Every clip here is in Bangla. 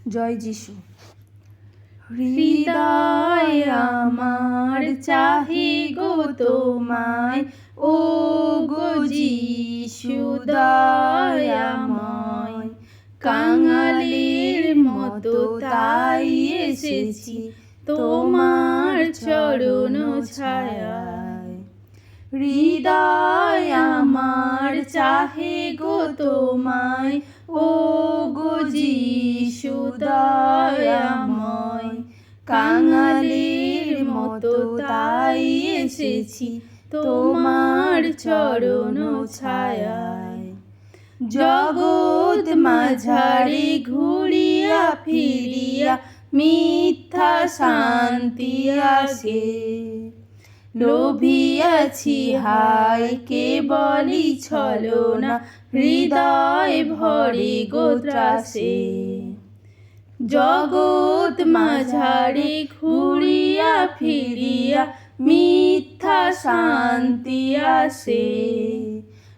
জয় যিশু। হৃদয় আমার চাহে গো তোমায়, ও গো যিশু দয়াময়। কাঙালের মতো তাই এসেছি তোমার চরণ ছায়ায়। হৃদয় আমার চাহে গো তোমায়, ও গো যিশু দয়াময়। কাঙালের মতো তাই এসেছি তোমার চরণ ছায়ায়। জগৎ মাঝারে ঘুরিয়া ফিরিয়া মিথ্যা শান্তি আসে। লোভিয়াছি হায় কেবলই ছলনা, হৃদয় ভরে গো ত্রাসে। জগৎ মাঝারে ঘুরিয়া ফিরিয়া মিথ্যা শান্তি আসে।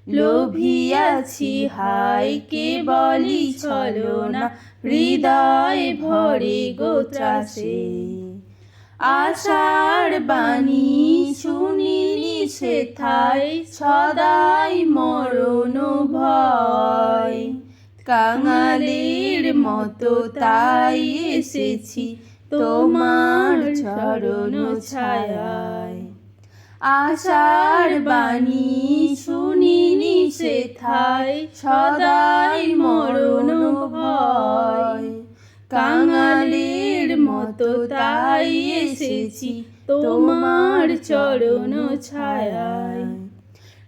লোভিয়াছি হায় কেবলই ছলনা, হৃদয় ভরে গো ত্রাসে। আশার বাণী শুনিনি সেথায় সদাই মরণ ভয়। কাঙালের মতো তাই এসেছি তোমার চরণ ছায়ায়। আশার বাণী শুনিনি সেথায় সদাই মরণ ভয়। কাঙালের মতো তাই এসেছি তোমার চরণ ছায়ায়।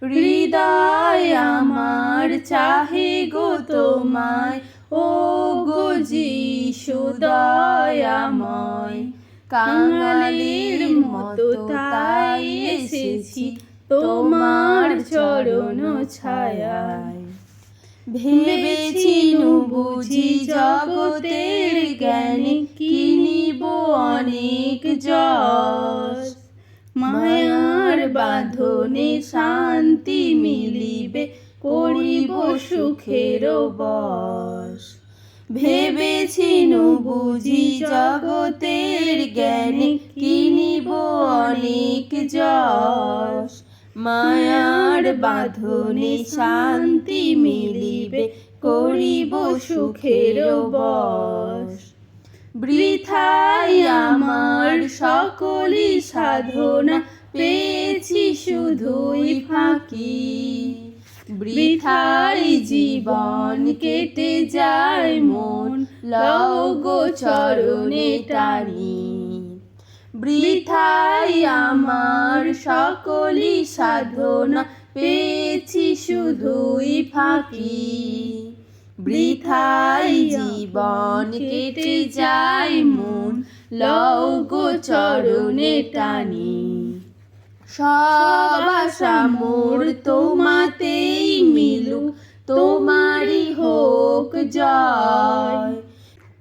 হৃদয় আমার চাহে গো তোমায়, ও গো যিশু দয়াময়। কাঙালের মতো তাই এসেছি তোমার চরণ ছায়ায়। ভেবেছিনু বুঝি জগতের জ্ঞানে কিনিব অনেক যশ। মায়ার বাঁধনে শান্তি মিলিবে করিব সুখের বশ। ভেবেছিনু বুঝি জগতের জ্ঞানে কিনিব অনেক যশ। মায়ার বাঁধনে শান্তি মিলিবে করিব সুখের বশ। বৃথাই আমার সকলই সাধনা, পেয়েছি শুধুই ফাঁকি। বৃথাই জীবন কেটে যায় মন, লও গো চরণে টানি। বৃথাই আমার সকলই সাধনা, পেয়েছি শুধুই ফাঁকি। বৃথাই জীবন কেটে যায় মন, লও গো চরণে টানি। সব আশা মোর তোমাতেই মিলুক, তোমারই হোক জয়।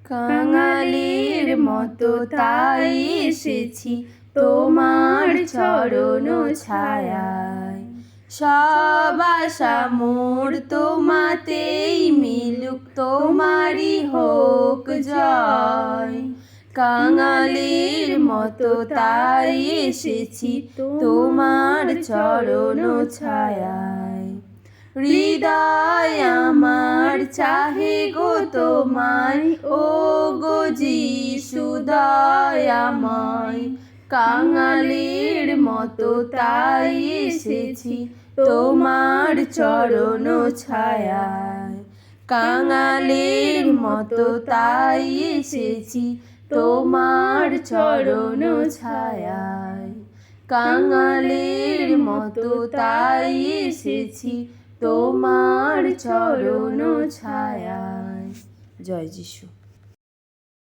কাঙালের মতো তাই এসেছি তোমার চরণ ছায়ায়। সব আশা মোর তোমাতেই মিলুক, তোমারই হোক জয়। কাঙালের মতো তাই এসেছি তোমার চরণ ছায়ায়। হৃদয় আমার চাহে গো তোমায়, ও গো যিশু দয়াময়। কাঙালের মতো তাই এসেছি তোমার চরণ ছায়ায়। কাঙালের মতো তাই এসেছি তোমার চরণ ছায়ায়। কাঙালের মতো তাই এসেছি তোমার চরণ ছায়ায়। জয় যিশু।